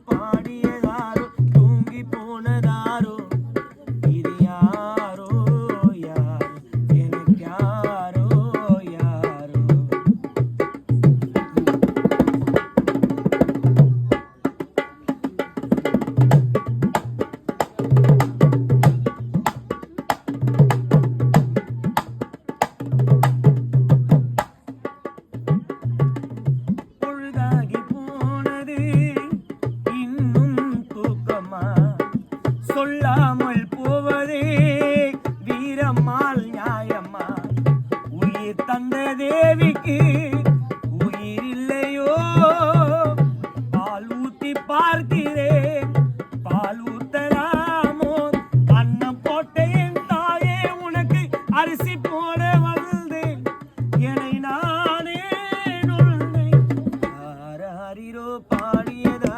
பாடியதாரோ தூங்கி போனதாரோ இது யாரோ யாரோ எனக்கு யாரோ யாரோ பொழுதாகி போனது இன்னும் தூக்கமா சொல்லாமல் போவதே வீரம்மாள் நியாயம்மா உயிர் தந்த தேவிக்கு உயிர் இல்லையோ பால் ஊத்தி பார்க்கிறேன் பால் ஊத்தலாமோ அன்னம் போட்டேன் தாயே உனக்கு அரிசி போட வந்தேன் என்னை நானே நொழுந்தேன் ஆராரிரோ பாடியதா